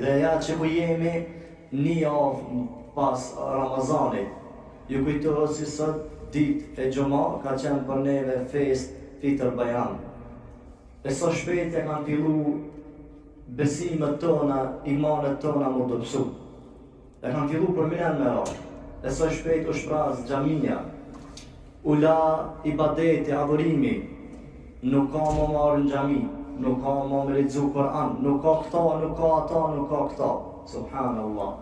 Dhe ja që ku jemi një javë pas Ramazanit, ju kujtohet si sot ditë e Gjuma ka qenë për neve fest Fitr Bajram. E so shpejt e kanë fillu besimet tona, imanet tona mu të pësu. E kanë fillu për minen me ra. E so shpejt u shpraz xhamia, u la ibadeti, adhurimi, nuk ka më marrë në xhami, nuk ka më me lexu Kur'an, nuk ka këta, nuk ka ata, nuk ka këta. Subhanallah.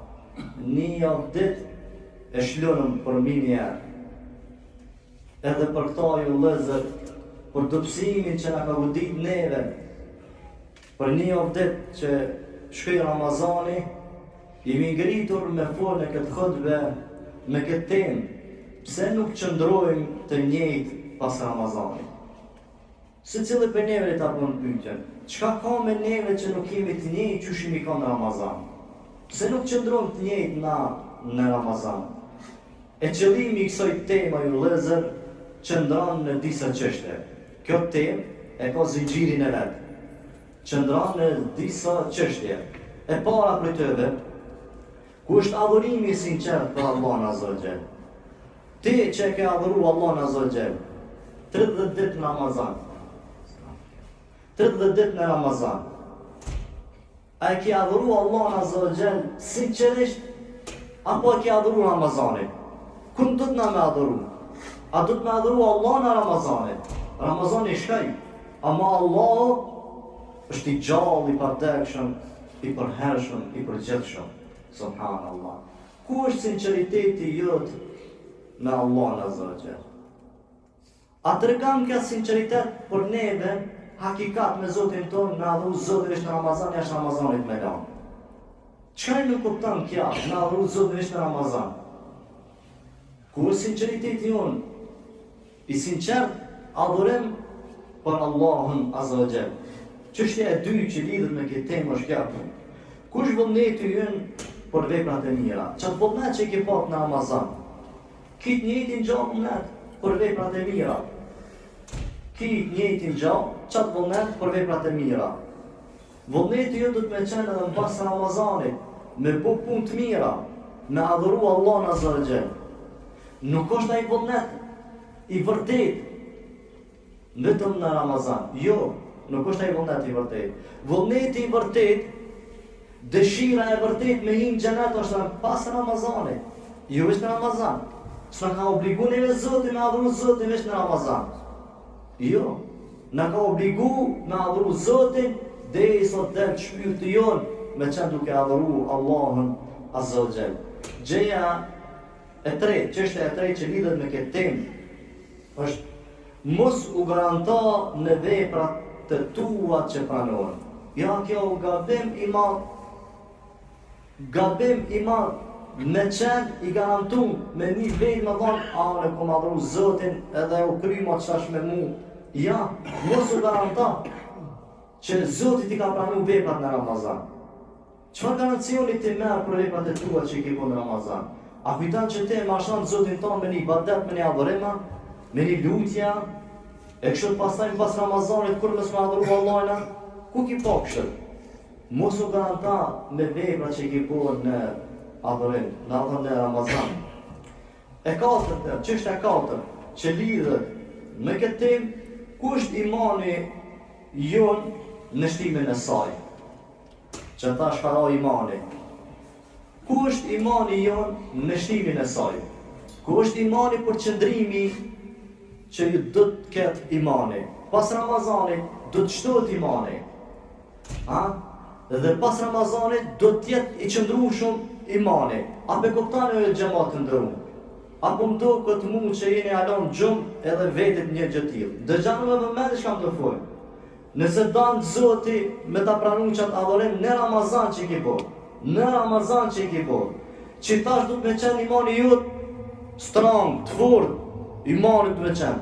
Një javë ditë e shlonëm për minjerë. Edhe për këta ju lëzër, për dëpsimin që na ka godit neve, për një javë ditë që shkoj Ramazani, jemi ngritur me folë në këtë khutbe, me këtë temë, pse nuk qëndrojmë të njëjtë pas Ramazanit. Se cilë për neve ta punë pyetjen, çka ka me neve që nuk jemi të njëjtë që shimi ka në Ramazan? Pse nuk qëndrojmë të njëjtë na në Ramazan? E qëllimi i kësaj tema ju lëzër qëndron në disa çështje. Kjo temë e ka zinxhirin e vet. Qëndron në disa çështje. E para prej tyre, ku është adhurimi i sinqert për Allahun Azza wa Jall. Ti që ke adhuru Allahun Azza wa Jall, 30 ditë në Ramazan. 30 ditë në Ramazan. A e ke adhuru Allahun Azza wa Jall sinqerisht, apo e ke adhuru Ramazanin? Kun do të na me adhuru? A do të me adhuru Allahun në Ramazanit? Ramazani shkaj, ama Allah është i gjallë, i pardekshëm, i përhershëm, i përgjithshëm. Subhanallah. Ku është sinqeriteti jot me Allahun Azza wa Jall? A tregon kjo sinqeritet për neve hakikat me Zotin ton, me adhuru Zotin në Ramazan, jashtë Ramazanit me lan? Çka nuk kupton kjo, me adhuru Zotin në Ramazan? Ku është sinqeriteti jon? I sinqert adhurim për Allahun Azza wa Jall. Çështja e dytë që lidhet me këtë temë është kjo. Kush vullneti ynë për veprat e mira? Çfarë vullnet që ke pasur në Ramazan? Kitë njëjtin gjallë vullnet për veprat e mira. Kitë njëjtin gjallë, çfarë vullnet për veprat e mira. Vullneti ynë do të më qenë edhe pas Ramazanit, me bu punë të mira, me adhuru Allahun Azza wa Jall. Nuk është ai vullnet i vërtet vetëm në Ramazan. Jo, nuk është ai vullnet i vërtet. Vullneti i vërtet, dëshira e vërtet me hinë xhenet është pas Ramazanit. Jo vetëm në Ramazan. S'na ka obligu neve Zoti me adhuru Zotin vetëm në Ramazan. Jo, na ka obligu me adhuru Zotin derisa të del shpirti jon me çan duke adhuru Allahun Azza wa Jall. Gjëja e tretë, çështja e tretë që lidhet me këtë temë është mos u garanto në veprat të tua që pranohen. Ja, kjo gabim i madh. Gabim i madh. Me qenë i garantum me një vetë me thonë, a në kom adhuru Zotin edhe u kryma qash me mu. Ja, mos u garanta që Zotit i ka pranu veprat në Ramazan. Çfarë garancioni ti merr për veprat e tua që i ke bën në Ramazan? A kujton që ti mashon Zotin ton me një ibadet, me një adhurima, me një lutja, e kështu pastaj pas Ramazanit kur mos më adhuru Allahun, ku ki po kështu? Mos u garanta me veprat që i ke bën në adhurim, në Ramazan. E katërta, çështja e katërt që lidhet me këtë temë, ku është imani jon në shtimin e saj? Që thash ka imani. Ku është imani jon në shtimin e saj? Ku është imani për qëndrimi që ju do të ketë imani? Pas Ramazanit do të shtohet imani. Dhe pas Ramazanit do të jetë i qëndrueshëm imani. Apo kuptoni e xhamat të ndërum. Apo më do këtë mund që jeni alon gjumë edhe vetit një gjë tillë. Dëgjani më vëmendje çka më të fol. Nëse dan Zoti me ta pranuar çat adhurim në Ramazan që ke bërë. Në Ramazan që ke bërë. Që tash do të më qenë imani jot strong, të fortë, imani do të më qenë.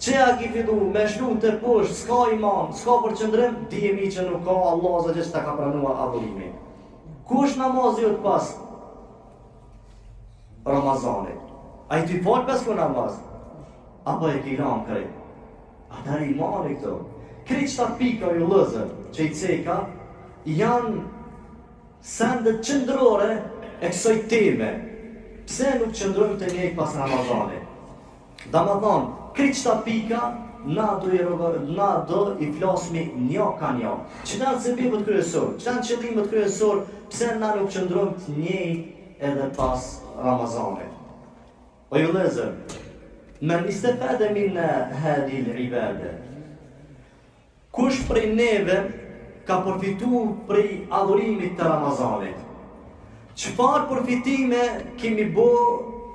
Që a ki fidu me shlu të poshtë, s'ka iman, s'ka përqëndrim, dijemi që nuk ka Allah Azza wa Jall që ta ka pranuar adhurimin. Ku është namazi jot pas Ramazanit? A i ty falë pas kjo namaz? Apo e ki lam krejt? Ata e imani këto. Krejt qëta pika ju lëzër që i ceka, janë sendet qëndrore e kësaj teme. Pse nuk qëndrojmë të njëjtë pas Ramazanit? Da më thonë, këtë qëta pika, na do i flasmi një ka një. Qëta në sebebët kryesor, qëta në qëllimet kryesor, pse na nuk qëndrojmë të njëjtë edhe pas Ramazanit? O ju lezër, men istefade min hadi l'ibade. Kush prej neve ka përfitu prej adhurimit të Ramazanit? Çfarë përfitime kemi bo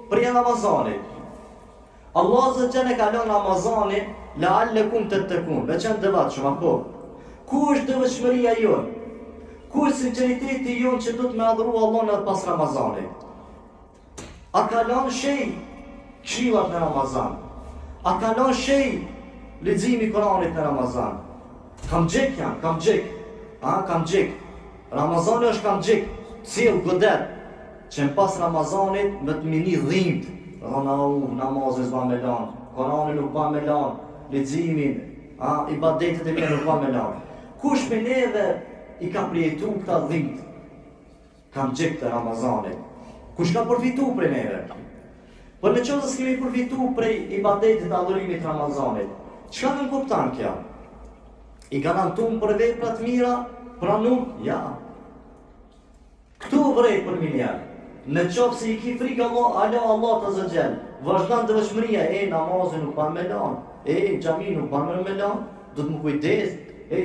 prej Ramazanit? Allah Azza wa Jalla ka lënë Ramazanin la'allakum tattaqun, veçan devat shumë apo. Ku është devotshmëria jonë? Ku është sinqeriteti jonë që do të me adhuru Allahun edhe pas Ramazanit? A ka lënë shej këshillat në Ramazan? A ka lënë shej leximi i Kuranit në Ramazan? Kam gjek. Kam gjek. Ramazani është kam gjek. Cilë godet që në pas Ramazanit me të mini dhimt. Namazin s'ba me lanë, Koranin nuk ba me lanë, leximin, ibadetet e mire nuk ba me lanë. Kush me neve i ka prijetu këta dhimt? Kam gjek të Ramazanit. Kush ka përfitu prej neve? Por në qëtë s'kemi përfitu prej ibadetit të adhurimit Ramazanit. Çka në kuptan kja? I garantum për veprat mira, pra nuk, ja. Këtu vrejt për minjarë. Në qofë se i ki frikë Allah të zëgjel, vazhdan të vëshmëria, namazin nuk ban me lanë, gjami nuk ban me lanë, du të më kujdes,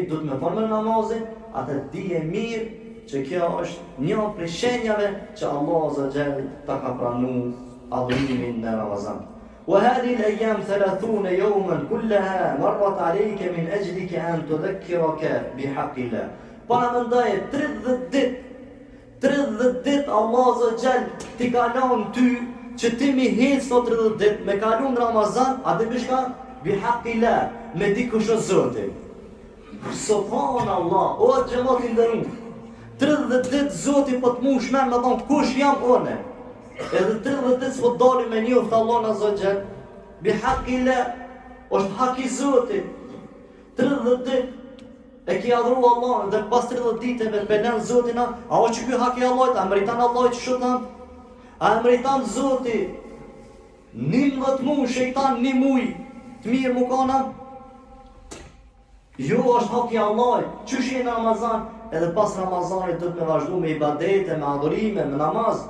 du të me formë në namazin, atë di e mirë që kjo është një prej shenjave që Allah zëgjel të ka pranu adhurimin në Ramazan. وهذه الأيام 30 يوما كلها مرت عليك من أجلك أن تذكرك بحق الله. Para mendaje 30 dit Allah Azza ti ka lanë ty që ti mi hecë sot 30 dit me kalun Ramazan, a dhe bishka bihaqillah, me dikush o Zoti. Subhanallah, o xhamat i nderuar, 30 dit Zoti po të mu shmen me thonë kush jam one. Edhe 30 dit s'po dali me njoft Allah Azza wa Jall, bihaqillah, është hak i Zotit. 30 dit e ki adhru Allah dhe pas 30 diteve belen Zotina, a o që kjo hak i Allahit, a meritan Allah që shotan? A meritan Zoti 11 mu, shejtan 1 muj, të mirë mu kana? Jo, është hak i Allahit, qysh je në Ramazan, edhe pas Ramazanit do të me vazhdu me ibadete, me adhurime, me namaz.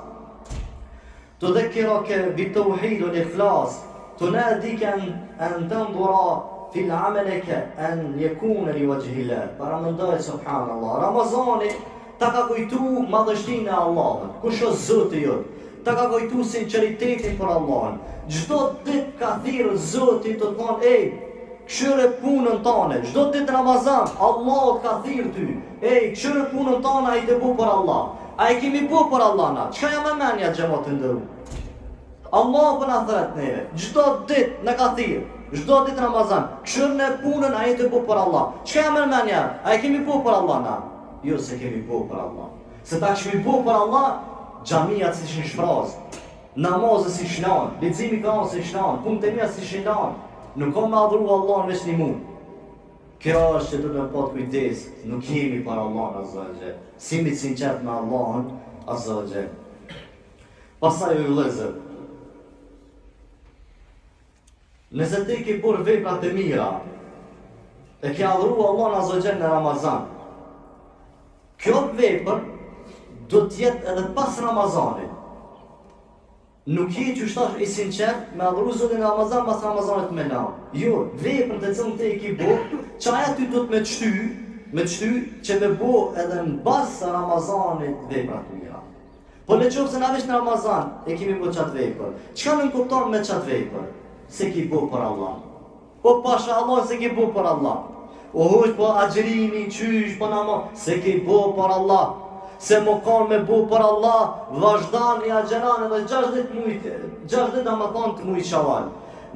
Të dhe kira ke bitauhid o ikhlas, të ne dike në të ndura fil ameleke en jekune li wajhillah. Para mendoj subhanallah, Ramazani ta ka kujtu madhështinë e Allahut. Kush është Zoti jot? Ta ka kujtu sinqeritetin për Allahun. Çdo ditë ka thirrë Zoti të thonë, këshire punën tane. Çdo ditë Ramazan, Allah ka thirrë ty. Këshire punën tane ai të bu për Allah. A i kemi bu për Allah na? Çka jam e menja xhamat të nderuar? Allah për na thret neve. Çdo ditë na ka thirrë. Çdo ditë Ramazan, këshirën e punën a i të bu për Allah. Çka jam e menja? A i kemi bu për Allah na? Jo se kemi bu për Allah. Se ta kemi bu për Allah, xhamia si shin shpraz, namazë si shlan, leximi ka si shlan, punët e mia si shlan. Nuk kam me adhuru Allah veç një mund. Kjo është që duhet me pat kujdes, nuk jemi për Allah Azza wa Jall. Simit sinqert me Allahun Azza wa Jall. Pastaj ju vëllezër, nëse ti ke bërë veprat e mira, e ke adhuru Allah Azza wa Jall në Ramazan, kjo vepër do t'jetë edhe pas Ramazanit. Nuk je që shtash i sinqert me adhuru Zotin në Ramazan pas Ramazanit me la. Jo, veprën të cilën te i ki bo, që aja ty do të me qty që me bo edhe në bas Ramazanit veprat mira. Po në qofë se na vesh në Ramazan e kemi bo qatë vepër. Qka në kupton me qatë vepër? Se ki bo për Allah. Po pasha Allah se ki bo për Allah. O hojt po agjerimi, qysh, po namaz, se ki bo për Allah. Se më kanë me bu për Allah, vazhdan i agjeran edhe 60 Ramazan të mujt Shawal.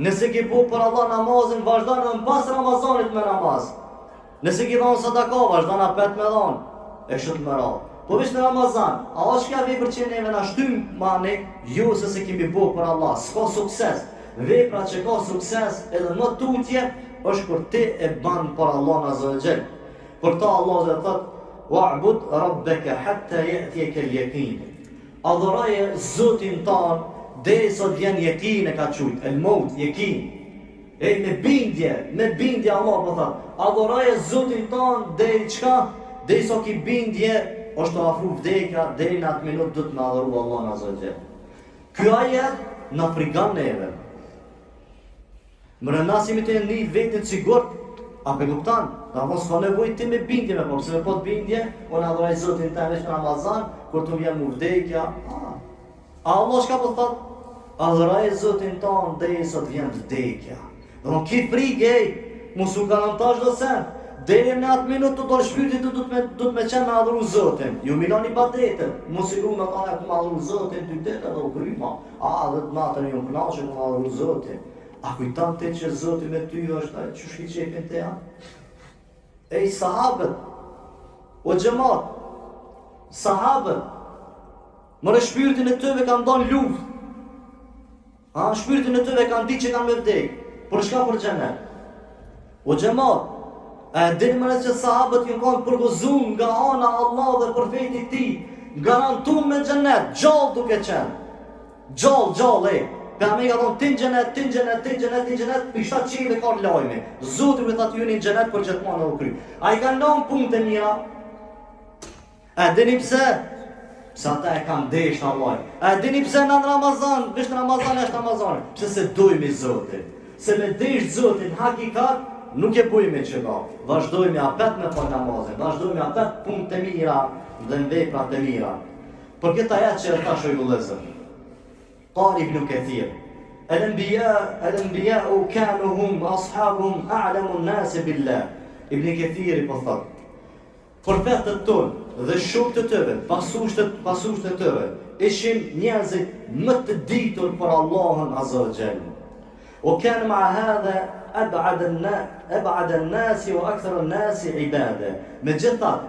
Nëse ki bu për Allah namazin, vazhdan edhe në pas Ramazanit me namaz. Nëse ki dhanë sadaka, vazhdan a pet me dhanë, e shët me ra. Po vish në Ramazan, a është kja vepër që neve na shtym mani, jo se kemi bu për Allah, s'ka sukses. Vepra që ka sukses edhe më tutje, është kur ti e ban për Allah Azza wa Jall. Për ta Allah dhe thot, wa'bud rabbaka hatta ya'tiyaka al-yaqin. Adhuraje Zotin tan derisa të vjen yakin e ka thujt, el-maut, yakin. E me bindje Allah po thot, adhuraje Zotin tan deri çka? Derisa ki bindje është të afru vdekja, deri në atë minutë do të më adhuru Allah azza wa jall. Ky ajet na frigon neve. Më rëndasimi të një vetin sigurt, a për kuptan? Da mos ka nevojë ti me bindje me po, se me po të bindje, unë adhuroj Zotin të veç në Ramazan, kur të vjen mu vdekja. Allah shka po thot? Adhuroj Zotin ton derisa të vjen vdekja. Do në ki frikë, mos u garantash do sen. Deri në atë minutë të dorë shpirti du të me qenë me adhuru Zotin. Ju milon i badetet, mos i ru me ta ku me adhuru Zotin, ty deta do kryma. Dhe të natën ju më knaqe ku me adhuru Zotin. A kujtan të që Zotin me ty është, që shki qepin të janë? Ej, sahabët, o gjemat, sahabët, mërë shpirtin e tëve kanë donë luft. Shpirtin e tëve kanë di që kanë me vdek. Për shka për gjenet? O gjemat, dini mërë që sahabët ju kanë përgozun nga ana Allah dhe profetit ti, garantun me gjenet, gjallë duke qenë. Gjallë, Për me ka thonë, tin gjenet, për shtatë qile ka lajme. Zotë me thatë ju një gjenet për gjithmonë u kry. A i kanë nëmë punë të mira. Dini pse? Pse ata e kanë desht Allah. Dini pse në Ramazan, vishë në Ramazan është Ramazan. Pse se dojmë i Zotin. Se me desht Zotin, hakikat, nuk e bujme që ka. Vazhdojmë apet me për namazin. Vazhdojmë apet punë të mira dhe në vepra të mira. Për këtë ajet që e ta shojgullëzër. قال ابن كثير الأنبياء كانوا هم أصحابهم أعلم الناس بالله. Ibn Kathiri po thot, profetët tonë dhe shokët të tëve, pasueshët e tëve, ishin njerëzit më të ditur për Allahun azza wa jall. وكان مع هذا أبعد الناس وأكثر الناس عبادة. Megjithatë,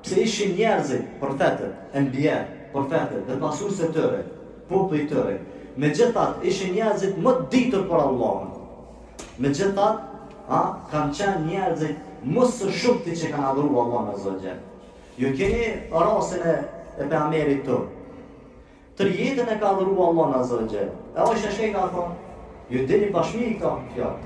pse ishin njerëzit, profetët, anbiya, profetët dhe pasueshët e tëre, populli i tyre. Megjithatë ishin njerëzit më të ditur për Allahun. Megjithatë, kanë qenë njerëzit më së shumti që kanë adhuruar Allahun azza wa jall. Ju keni rastin e pejgamberit tonë. Tër jetën e ka adhuruar Allahun azza wa jall. E ose shkej ka thonë, ju dini bashmi këto fjalë.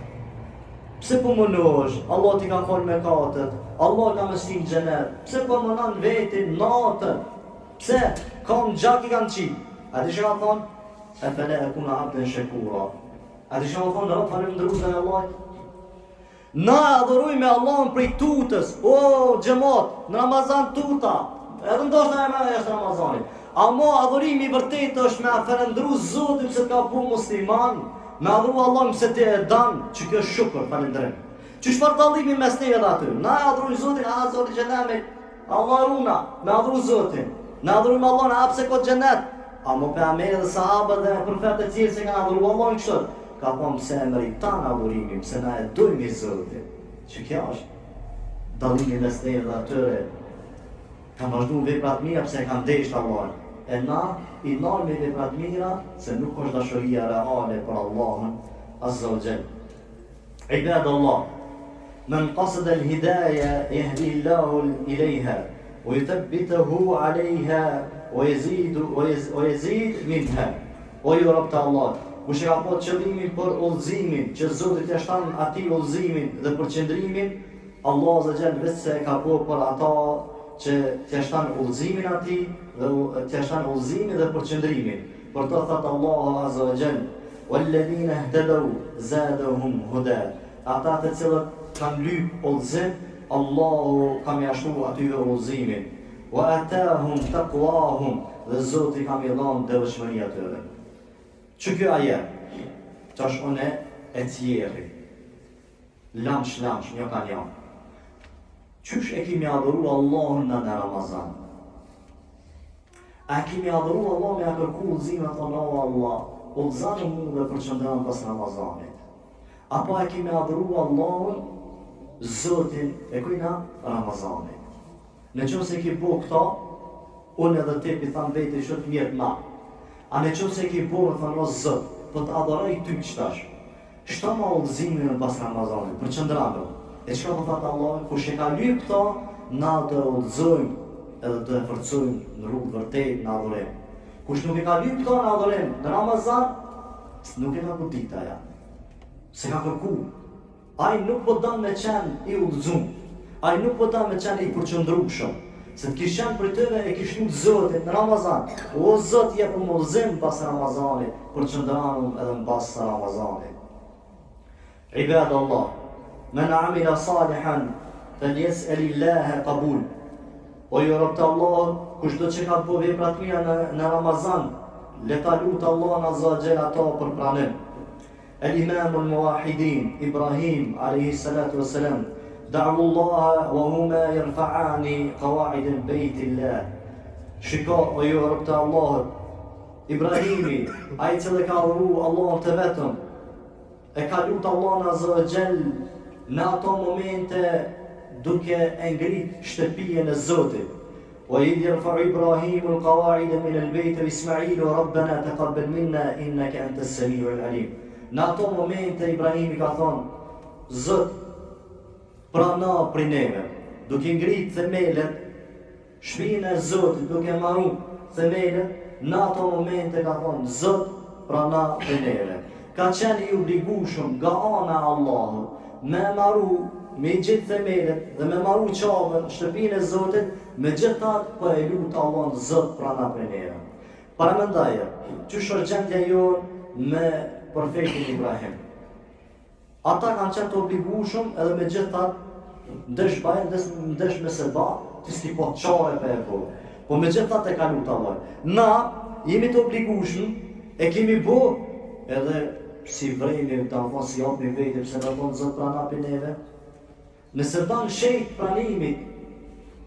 Pse po mënohesh? Allah t'i ka fol mëkatet. Allah ka mësi në xhenet. Pse po mënon vetin natën? Pse? Kam gjak i kanë qi. A di që ka thonë? E fele e kuna abden shekura. A di që ka thonë? Rëpë falimdërus dhe Allah. Na adhurujme Allahun prej tutës. O, gjemat, në Ramazan tuta. Edhe ndoshta e me është Ramazanit. Amo adhurimi i vërtet është me falimdërus Zotin se ka bu musliman. Me adhuru Allahun se te e dan, që kjo është shukër, falimdërim. Që shpar dalimi mes neve dhe aty. Na adhuruj Zotin, a zori gjenemi. Allah runa, me adhuru Zotin. Na adhurujme Allahun, a pse ko gjenet. Amo pejgamberi dhe sahabët dhe profetët e tjerë që kanë adhuruar Allahun kështu, ka thonë pse e meriton adhurimin, pse na e dojmë Zotin. Që kjo është dallimi mes neve dhe atyre. Kanë vazhduar vepra të mira pse kanë dashur Allahun. E na i nal me vepra të mira se nuk është dashuria reale për Allahun azza wa jall. Ibadallah, man qasada al-hidayah yahdi Allahu ilayha wa yuthabbituhu 'alayha ويزيد منها. O ju robët e Allahut, kush e ka pas qëllimin për udhëzimin, që Zoti t'i shton atij udhëzimin dhe përqendrimin, Allah azza jall vetë ka për ata që t'i shton udhëzimin atij dhe t'i shton udhëzimin dhe përqendrimin. Për të thënë Allahu azza wa jall, "Walladhina ihtadaw zadahum huda." Ata të cilët kanë lyp udhëzim, Allahu ka mjaftuar atyve udhëzimin. Wa atahum taqwahum, dhe Zoti ka më dhënë devotshmëri atyre. Që kjo ajet, që është une e tjeri, lamsh, një kanë janë. Qysh e kemi adhuru Allahun në Ramazan? A kemi adhuru Allah me a kërku udhëzime, thonë o Allah, udhëzanë mu dhe përqëndran pas Ramazanit. Apo a kemi adhuru Allahun, Zotin e kujna Ramazanit. Në qëmë se ki po këta, unë edhe te pi thamë vete i shëtë mjetë ma. A në qëmë se ki po më thamë o Zot, për të adhoraj ty qëtash. Shta ma udhëzimin në pas Ramazanit, për qëndranë. E qëka për thëtë Allah, kush e ka lyp këta, na të udhëzojmë edhe të e forcojmë në rrugë vërtet në adhurim. Kush nuk e ka lyp këto në adhurim në Ramazan, nuk e ka godit aja. Se ka kërku. Ai nuk po don me qenë i udhëzum. Ai nuk po don me qenë i përqendrueshëm. Se të kish qenë për tëve e kish lut Zotit në Ramazan. O Zot, jep më udhëzim pas Ramazanit, përqendranum edhe pas Ramazanit. Ibadallah, men amila salihan falyes'alillaha qabul. O ju rob të Allah, kushdo që ka bo vepra të mira në Ramazan, le ta lutë Allah azza wa jalla ato për pranim. الإمام الموحدين إبراهيم عليه الصلاة والسلام دعوا الله وهما يرفعان قواعد بيت الله. شكاء ويربط الله إبراهيمي أي تلك الله تبتم أكادوت الله عز وجل نعطى مومنت دوك أنجريت شتبيا الزوتي وإذ يرفع إبراهيم القواعد من البيت وإسماعيل ربنا تقبل منا إنك أنت السميع العليم. Në ato momente Ibrahimi ka thonë, Zot, prana prej neve, duke ngrit themelet, shpinën e Zotit, duke marru themelet, në ato momente ka thonë, Zot, prana prej neve. Ka qenë i obligueshëm nga ana e Allahut, me marru, me gjithë themelet dhe me marru qabën, shtëpinë e Zotit, me gjithat po e lutë Allahun, Zot, prana prej neve. Paramendaj, çu gjendja jonë me profetin Ibrahim. Ata kanë qenë të obligueshëm edhe me gjithat ndesh bajnë, ndesh me seba, të s'ki po qare për e po. Po me gjithat e ka lutë Allah. Na, jemi të obligueshëm, e kemi bo, edhe si vrejmi, të në thonë si japë vejtë, pëse në thonë Zot prana për neve. Nëse danë shejt pranimit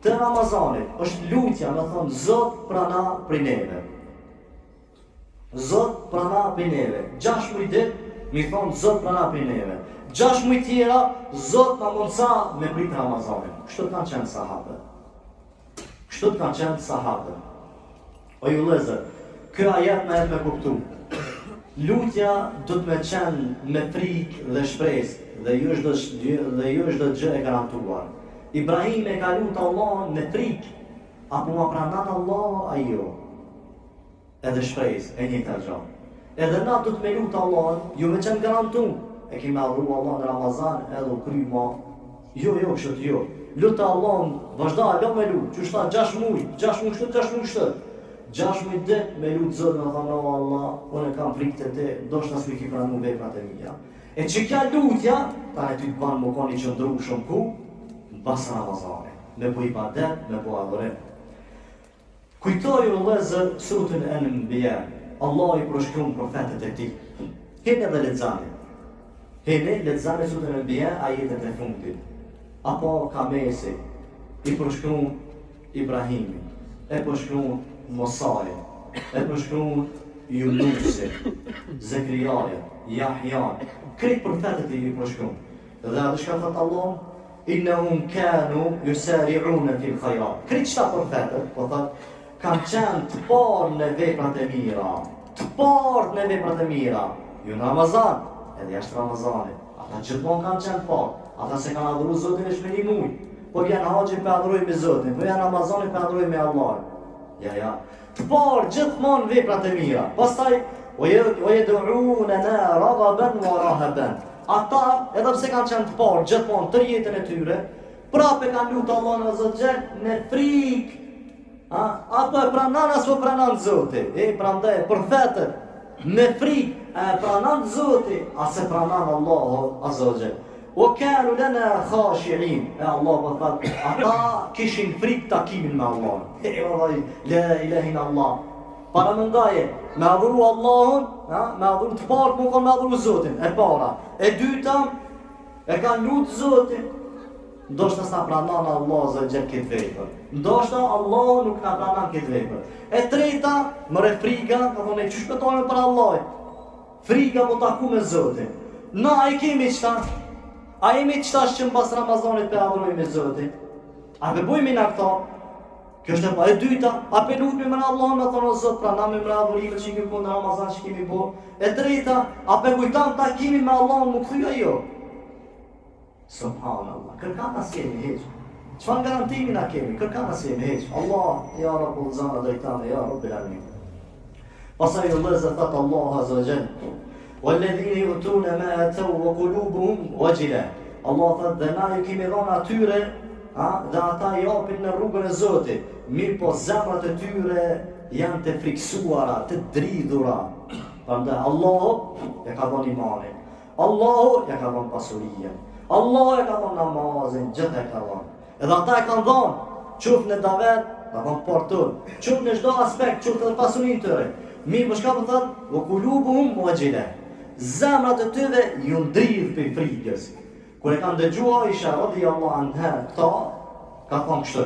të Ramazanit, është lutja me thonë Zot prana për neve. Zot prana për neve. 6 muj dit, mi thonë Zot prana për neve. 6 muj tjera, Zot në mundësa me prit Ramazanin. Kështu të kanë qenë sahabe. Kështu të kanë qenë sahabe. O ju lezër, kë ajet me e me kuptu. Lutja do të me qenë me frikë dhe shpresë dhe ju është dhe gjë e garantuar. Ibrahim e ka lutë Allah me frikë, apo ma pranan Allah a jo. Edhe shpresë, e një të gjatë. Edhe na du të me lutë Allah, ju me qenë garantun. E kemi adhuru Allah në Ramazan, edhe u kry ma. Jo, kështë jo. Lutë Allah, vazhda, lo me lutë, që shta 6 muj, 6 muj kështë, 6 muj kështë. 6 muj dit me lutë Zotë, me thano Allah, unë e kam frikë të te, do shta s'mi ki pranu veprat e mija. E që kja lutja, ta e ty të banë më koni që ndru shumë ku, në basë Ramazane. Me po ibadet, me po adhurim. Kujtoju lezër surën e Anbiya, Allah i proshkron profetet e tij. Hene dhe lexani. Hene lexani surën e Anbiya ajetet e fundit. Apo Kamesi i proshkron Ibrahimin, e proshkron Mosajin, e proshkron Yunusin, Zekrijaja, Jahjan, krejt profetet i proshkron. Dhe atë shka thot Allah, innahum kanu yusari'una fil khayrat. Krejt qëta profetet, po thot, kanë qenë të parë në veprat e mira, të parë në veprat e mira, ju në Ramazan, edhe jashtë Ramazanit, ata gjithmonë kanë qenë parë, ata se kanë adhuru Zotin e shmeni muj, po vjen haqin për adhuruj me Zotin, po vjen Ramazanit për adhuruj me Allah. Ja, të parë gjithmonë veprat e mira, pastaj, o yed'unana raghaban wa rahaban. Ata, edhe pse kanë qenë të parë gjithmonë tër jetën e tyre, prapë kanë lutë Allahun azza wa jall me frikë. Apo e pranan aso pranan Zoti, prandaj profetët me frikë e pranan Zoti, ase pranan Allahu azza wa jall. O kanu lana khashi'in, Allah po thot, ata kishin frikë takimin me Allah. Vallahi, la ilaha illa Allah. Para mendaje, me adhuru Allahun, me adhuru të parë, më kanë me adhuru Zotin, e para. E dyta, e kanë lutë Zotin, ndoshta s'na pranon Allah zë gjë këtë vepër. Ndoshta Allah nuk na pranon këtë vepër. E treta, më frika, ka thonë çu shpëtojmë për Allah. Frika po taku me Zotin. Na ai kemi çta? A jemi qëta që në pas Ramazanit për adhurojmë me Zotin? A përbujmë në këta? Kjo është e pa e dyta, a për lutëmi më në Allah me thonë o Zot, pra na me më adhurime që kemi po në Ramazan që kemi po. E treta, a për kujtam takimi me Allah më këthuja jo? Subhanallah, kërkat as kemi heqë. Çfarë garantimi na kemi? Kërkan as jemi hiç. Allah, ja Rabbul Zana drejtane, ja Rabbil Alamin. Pastaj Allah zot Allah azza wa jall. Walladhina yu'tuna ma ataw wa qulubuhum wajila. Allah thot dhe na ju kemi dhënë atyre, dhe ata japin në rrugën e Zotit. Mirë po zemrat e tyre janë të friksuara, të dridhura. Prandaj Allahu ja ka dhënë imanin. Allahu ja ka dhënë pasurinë. Allahu ja ka dhënë namazin, gjithë e ka dhënë. Edhe ata e kanë dhënë, qoftë në davet, ta kanë portur, qoftë në çdo aspekt, qoftë në pasurinë tyre. Mirë po çka po thot? Wa qulubuhum wajila. Zemrat e tyre ju ndridh për frikës. Kur e kanë dëgjuar Aisha radhiyallahu anha këta, ka thonë kështu: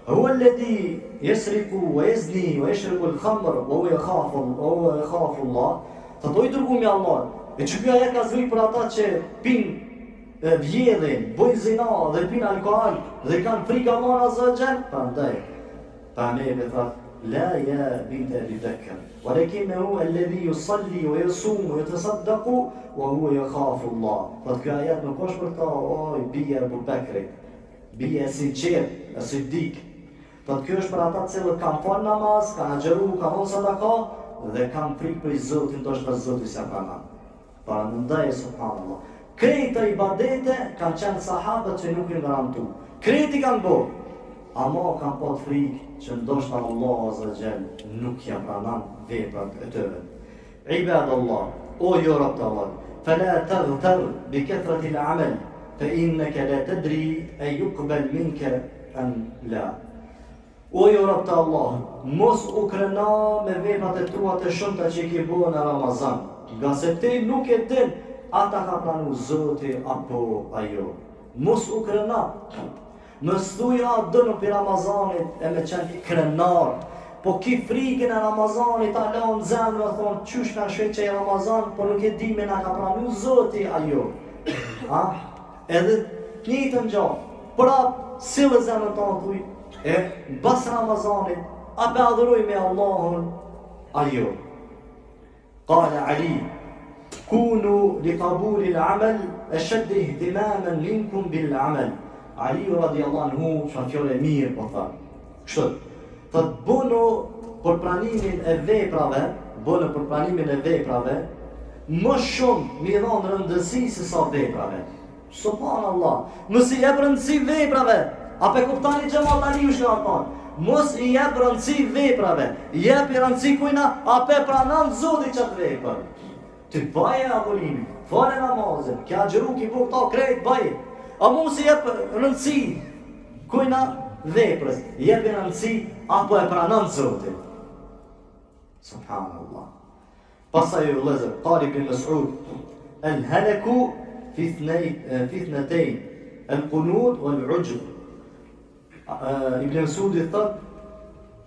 "Huwa alladhi yasriqu wa yazni wa yashrabu al-khamr wa huwa yakhafu Allah." Të dojë dërgumi Allah. E që kjo ajet ka zëri për ata që pinë vjedhin, bojnë zina dhe pinë alkohol dhe kanë frikë Allah azza wa jall. Prandaj me thotë: "La ya bint Abi Bakr, ولكنه الذي يصلي ويصوم ويتصدق وهو يخاف الله." Thotë kjo ajet nuk është për ta, oj, bia Abu Bakrit, bia sinqert, e siddik. Thotë kjo është për ata të cilët kanë fal namaz, kanë agjëru, kanë dhënë sadaka dhe kanë frikë për Zotin, ndoshta Zoti s'ia pranon. Prandaj subhanallah. Këto ibadete kanë qenë sahabët që nuk i garantu. Kreti kanë bërë, ama kanë pas frikë që ndoshta Allah azza wa jall nuk ja pranon veprat e tyre. Ibadallah, o ju rob të Allah, fala taghtar bi kathrati al-amal, fa innaka la tadri ay yuqbal minka am la. O ju rob të Allah, mos u krena me veprat e tua të shumta që ke bërë në Ramazan, nga se ti nuk e din ata ka pranu Zoti apo ajo. Mos u krena. Mos thuja dënë për Ramazanit e me qenë krenar, po ki frikën e Ramazanit, ta lanë zemë dhe thonë, qysh në shveq që e Ramazan, po nuk e di me nga ka pranu Zoti ajo. Edhe njëtë në gjatë, prap, sillë zemën të në thuj, bas Ramazanit, ape adhuruj me Allahun ajo. Qala Ali, kunu li qabuli l'amal, e shedde ihtimamen minkum bil amal. Ali radiallahu anhu, që në fjole mirë, po thënë. Kështë, thëtë bënu për pranimin e veprave, më shumë mi dhonë rëndësi se sa veprave. Subhanallah, mos i jep rëndësi veprave, ape kuptani xhamat tani ju shkënë thonë, mos i jep rëndësi veprave, jep i rëndësi kujna, ape pranon Zoti çat vepër. Ti baje abolimin, fale namazin, kja gjëru ki bu këta krejt baje. A mos i jep rëndësi kujna veprës, jep i rëndësi apo e pranon Zotin. Subhanallah. Pastaj ju vëllezër, qali ibn Mas'ud, el-halaku fi ithnatayn, el-qunut wal-ujb. Ibn Mas'udi thot,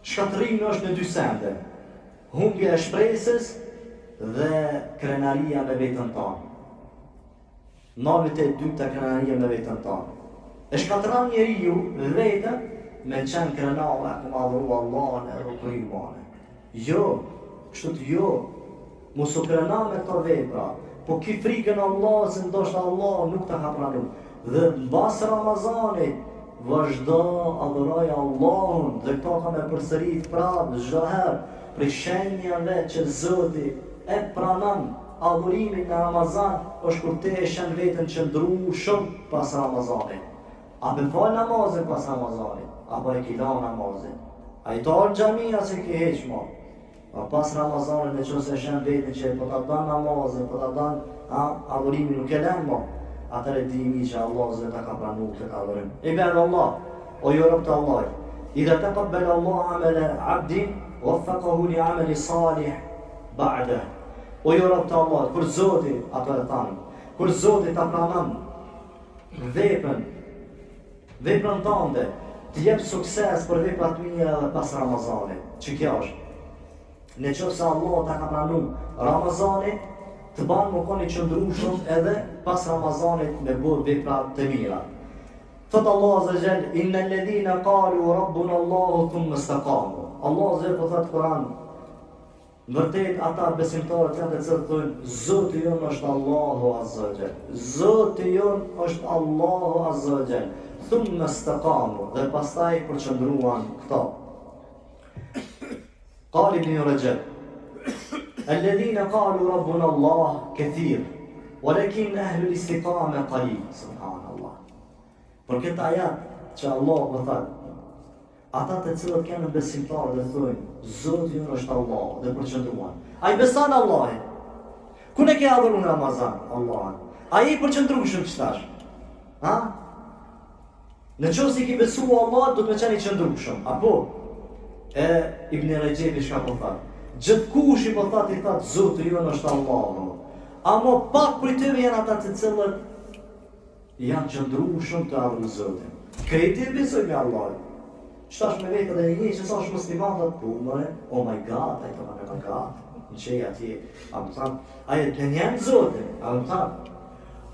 shkatërimi është në dy sende, humbja e shpresës dhe krenaria me vetën tonë. Navit e dyta krenaria me vetën tonë. E shkatëran njeriu vetën me qenë krenare, ku madhuru Allahun e rukrimane. Jo, kështu të jo, mos u krena me këto vepra, po ki frikën Allah, se ndoshta Allah nuk të ka pranu. Dhe mbas Ramazanit, vazhdo adhuroj Allahun, dhe këto ka me përsërit prapë çdo herë, për shenjave që Zoti e pranon adhurimin në Ramazan, është kur te e shen vetën qëndru shumë pas Ramazanit. A me fal namazin pas Ramazanit, apo e kila namazin. A i talë gjamia se ki heqma. Pas Ramazanit në që se shen vetën që po të dan namazin, po të dan adhurimin nuk e lemma, atër e dimi që Allah zëta ka pranu këtë adhurim. Ibad Allah, o ju rob të Allah, idha taqabbal Allah amala abdin, waffaqahu li amali salih ba'da. O ju rob të Allah, kur Zoti ato e thanë, kur Zoti ta pranon veprën tënde, të jep sukses për veprat mira edhe pas Ramazanit. Që kjo është? Në qoftë se Allah ta ka pranuar Ramazanin, të banë më koni qëndrueshëm edhe pas Ramazanit me bërë vepra të mira. Thot Allah azza jall, innal ladhina qalu rabbuna Allah thumma istaqamu. Allah azza po thot Kur'an, Në vërtet ata besimtarët janë të cilët thonë Zoti jon është Allahu Azza wa Jall. Zoti jon është Allahu Azza wa Jall. Thumma istaqamu, dhe pastaj përqendruan këto. Qali ibn Rajab الذين قالوا ربنا الله كثير ولكن أهل الاستقامة قليل. سبحان الله. Për këtë ajat që Allah më thënë, ata të cilët kanë besimtarë dhe thojnë Zoti jon është Allah dhe përqendruan. Ai beson Allahin. Ku ne ke adhuru në Ramazan Allahin? Ai përqendrueshëm çtash. Ha? Në qoftë se ki besu Allah, do të më qenë i qëndrueshëm. Apo Ibn Rajab shka po thënë. Gjithkush i po thëtë i thëtë Zoti jon është Allahu. Amo pak për tyve janë ata të cilët janë qëndrueshëm të adhurojnë Zotin. Krejti besoj me Allahin. Qëtash me vetë dhe një që sa është musliman dhe të punëre, oh my god, ajto ma me god, në qej atje, a më thamë, aje të njënë Zotin, a më thamë.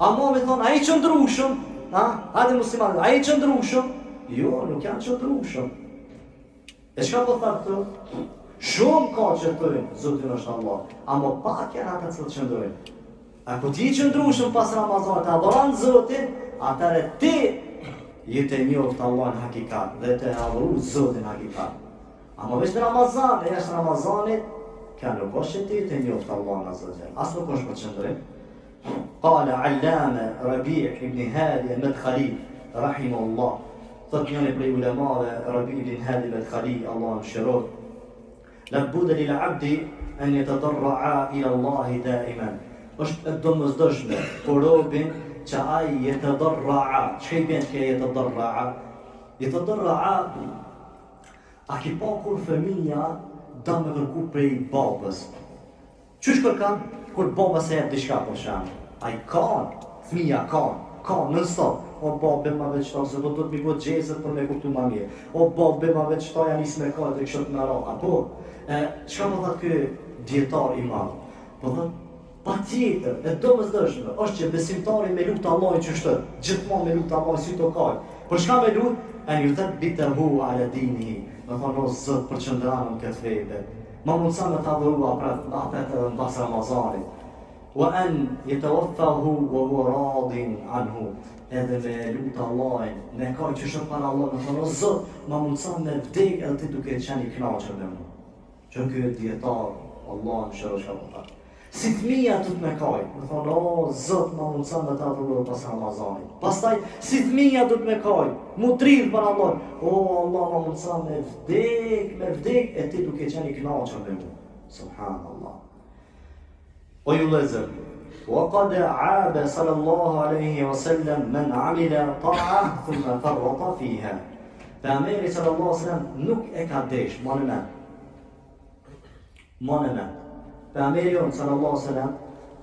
Amo me thonë, aje qëndrueshëm, hajde musliman, aje qëndrueshëm, jo, nuk janë qëndrueshëm. E shka po thëmë të? Shumë ka që thëjnë, Zotin është Allah, amo pak janë ata cilë qëndrojnë. A ku ti qëndrueshëm pas Ramazanit, adhoran Zotin, atëre ti jetë e njoftë Allah në hakikat dhe të adhuru Zotin në hakikat. Ama veç në Ramazan, e jashtë Ramazanit, ka nuk është që ti jetë e njoftë Allah në Azogel. Asë nuk është për qëndrim. Qala Allame Rabi' ibn Hadi Madkhali, rahimahullah. Thot njëni prej ulemave Rabi' ibn Hadi Madkhali, Allah në shirot. Labbuda lil abdi an yatadarra'a ila Allahi daiman. Është e domosdoshme për robin që ai yatadarra'a. Ç'ka i bën që yatadarra'a? Yatadarra'a a ki pa kur fëmija da me kërku prej babës. Qysh kërkan? Kur baba se jep diçka për shemë. Ai kanë, fëmija kanë nësot. O babë ma veç ta, se do të mi po gjezët për me kuptu ma mirë. O babë ma veç ta, janë isë me ka dhe kështë me ra. Apo, qka më thëtë kë djetar i madhë? Po thëtë, pa tjetër, e domosdoshme, është që besimtari me lutë Allahin që shtët, gjithmonë me lutë Allahin si të kaj. Për shka me lutë? E një thëtë bitërhu ala dinihi, me thonë o zëtë për qëndranën këtë fejbe. Ma mundësa me të adhuru apet në bas Ramazanit. Wa an yatawaffahu wa huwa radin anhu. Edhe me lutë Allahin, me kaj që shëtë para Allah, me thonë o zëtë, ma mundësa me vdek edhe ti duke qenë i knaqër me mu. Që këtë djetar, Allah në shërë shka përta. Si fëmija të të me kaj, me thonë, o, zëtë ma mundësa me të adhuru pas Ramazanit. Pastaj, si fëmija të të me kaj, mu trilë për Allah, o, Allah ma mundësa me vdek, e ti duke qenë i knaqër me mu. Subhanallah. O ju lezër, وقد عاب صلى الله عليه وسلم من عمل طاعة ثم فرط فيها. Pejgamberi sallallahu alaihi wasallam nuk e ka desh, monë me. Pejgamberi sallallahu alaihi wasallam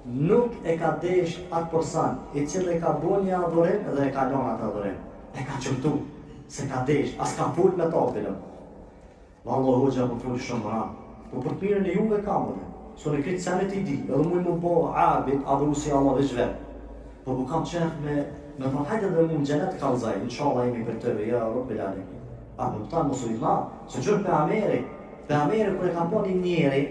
nuk e ka desh atë person i cili ka bën një adhurim dhe e ka lënë atë adhurim. E ka çmtu, se ka desh, as ka ful me topin. Vallahu hoxha po fol shumë ra. Po për pirën e juve kam unë. Sonë këtë sanet i di, edhe mu më bo abit, adhurusi Allah dhe zhver. Po kam qef me thonë, hajde dhe mu në gjenet kalzaj, inshallah jemi për tëve, ja, Rabbil Alamin. A më tanë musulman, se gjërë për Ameri, kër e kam po një njeri,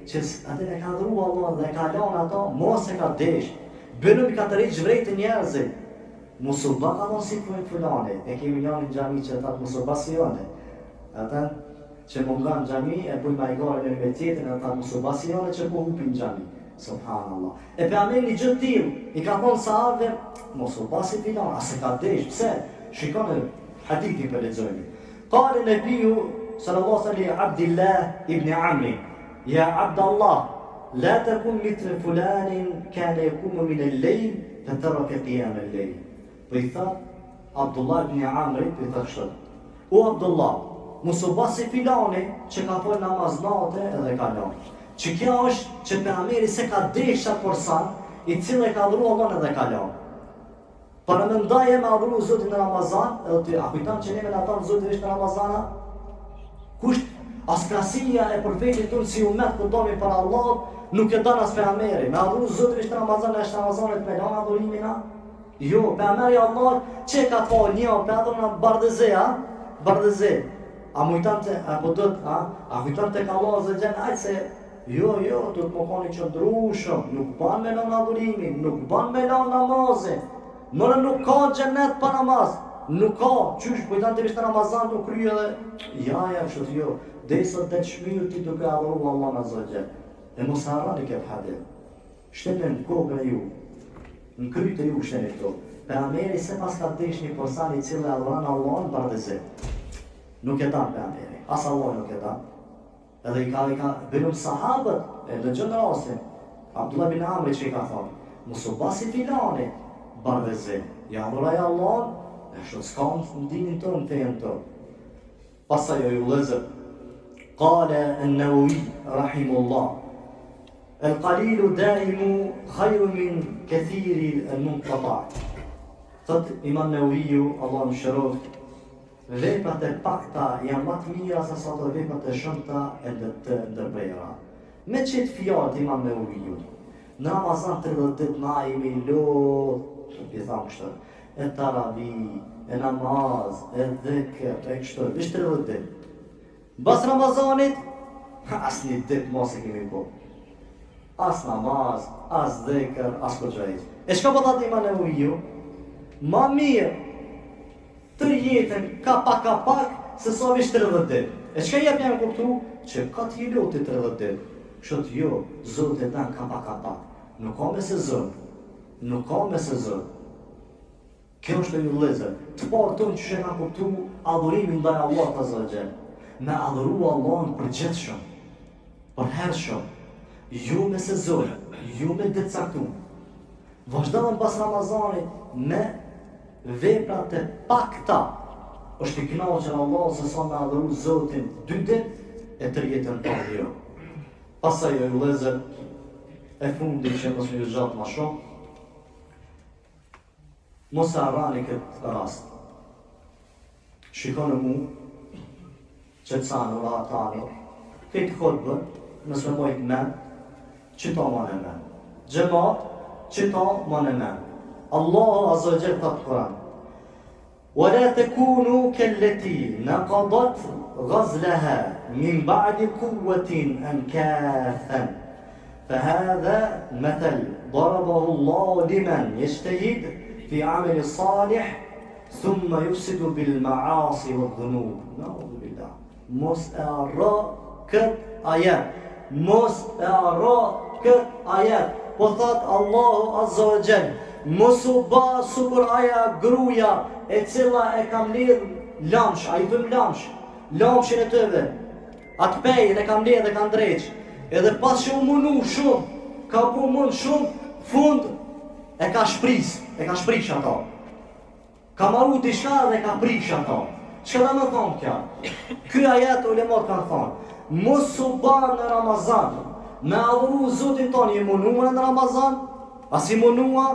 që atë e ka adhuru Allah dhe e ka lanë ato, mos e ka desh. Bënëm i ka të rejtë zhvrejtë njerëzit. Musulman ka thonë si për fulani, e kemi njani në gjami që tatë musulman si jone. Atën, që më nga në gjami, e bujnë majgare në universitetin, e ta musulbasione që po hupin gjami. Subhanallah. E pe Ameri gjithë tim, i ka thonë sahabëve, musulbasi filan, a se ka desh, pse? Shikone hadithin për lexojmë. Qale Nebiu, sallallahu alaihi Abdillah ibn Amri, ja Abdallah, la takun mithl fulanin kana yakumu min al-layl, fataraka qiyam al-layl. Po i tha Abdullah ibn Amri, po i tha kështu. O Abdullah, musulbasi filani që ka fol namaz natë edhe ka lanë. Që kjo është që pejgamberi se ka desh atë person i cili e ka adhuru Allah edhe ka lanë. Para me ndaje me adhuru Zotin në Ramazan, edhe ty, a kujtam që neve në ata në Zotin ishtë në Ramazana? Kusht, as krasia e profetit tonë si umet për domi për Allah, nuk e danë as pejgamberi. Me adhuru Zotin ishtë në Ramazan, e ishtë në Ramazanit me lanë adhurimina? Jo, pejgamberi Allah që ka fol një, pe adhuru në bardeze, A mujtan të, a po dët, a kujton të ka Allah zë gjenë, ajtë se Jo, të të më koni qëndrushëm, nuk ban me lën adhurimin, nuk ban me lën namazin. Mërë nuk ka xhenet pa namaz, nuk ka, qysh, kujtan të vishtë Ramazan të kryje dhe, ja, kështë jo, dhe i sot dhe të shmirë ti duke adhuru Allah Azza wa Jall. E mos harroni këtë hadith. Shtene në kokën e ju, në krytë e ju shtene këto. Pejgamberi se pas ka desh një person i cili adhuron Allahun bardhëzi. Nuk e dan pejgamberi, as Allah nuk e dan. Edhe i ka bënë sahabët, e dëgjon rastin. Abdullah bin Amri që i ka thonë, mos u basi filani bardhëzi. Ja adhuroj Allahun, e shtë s'kam në dinin tonë, në fejën tonë. Pasaj o ju lezër, qale an-Nawawi rahimullah, el-qalilu daimu khajru min këthiri al-munqata. Thot Imam Nawawiu, Allah në shëroft, veprat e pakta janë më të mira se sa ato veprat e shumta e të ndërbëra. Me çet fjalë Imam Nawawiu, në Ramazan 30 ditë na jemi lot, i tham kështu, e taravi, e namaz, e dhikr, e kështu, vish 30 ditë. Bas Ramazanit, as një ditë mos e kemi po. As namaz, as dhikr, as kujdes. E çka po thotë Imam Nawawiu? Ma mirë të jetën ka pak se sa vish 30 ditë. E çka jep janë kuptu? Që ka t'i loti 30 ditë. Kështu jo, Zoti e dan ka pak. Nuk ka me sezon. Nuk ka me sezon. Kjo është një lezër. Të parë tonë që shë nga kuptu adhurimin ndaj Allahut Azza wa Jall. Me adhuru Allahun përgjithshëm, përhershëm, jo me sezon, jo me ditë caktuar. Vazhdojmë pas Ramazanit me veprat e pakta. Është i kënaqur Allah se sa me adhuru Zotin 2 ditë e 3 jetën tonë jo. Pastaj o vëllezër, e fundi që mos më zgjat më shumë, mos e harrani këtë rast. Shikoni mu, që të sanë ura tani, këtë kodbë, nësë me mojtë men, që ta ma në men. Gjemat, që ta ma në men. Allahu Azza wa Jall thot Kur'an: ولا تكونوا كالتي نقضت غزلها من بعد قوة أنكاثا فهذا مثل ضربه الله لمن يجتهد في عمل الصالح ثم يفسد بالمعاصي والذنوب. نعوذ بالله. Mos e arro këtë ajet. Mos e arro këtë ajet. Po thot Allahu Azza wa Jall, mos u ba super aja gruja e cila e kam lidh lamsh, a i dhëm lamshin e tëve, atë pejën e kam lidh dhe kam dreq, edhe pas që u munu shumë, ka bu mund shumë, fund e ka shprish ato. Ka maru t'i shka dhe ka prish ato. Që da me thonë kja? Ky ajet ulemat kanë thonë, mos u ba në Ramazan, me adhuru Zotin tonë, i munua në Ramazan, as i munua,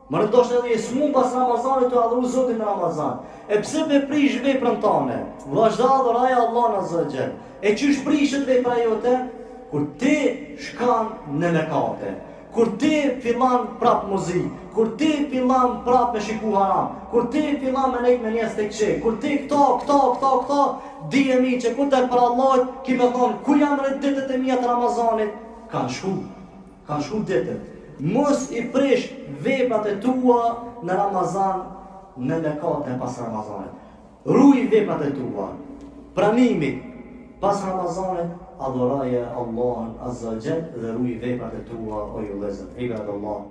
më rëndoshtë edhe jesë mund pas Ramazanit të adhuru Zotin në Ramazan. E pse me prish veprën tane? Vazhda adhuraja Allah Azza wa Jall. E qysh prishet vepra jote? Kur ti shkan në mëkate, kur ti fillan prap muzik, kur ti fillan prap me shiku haram, kur ti fillan me nejt me njes të këqe, kur ti këto, dije mi që kur të për Allahit, ki me thonë, ku jam rët ditët e mija të Ramazanit? Kanë shku ditët. Mos i prish veprat e tua në Ramazan në mëkate pas Ramazanit. Ruaj veprat e tua. Pranimit pas Ramazanit adhuraje Allahun Azza wa Jall dhe ruaj veprat e tua o ju vëllezër. Ibadallah.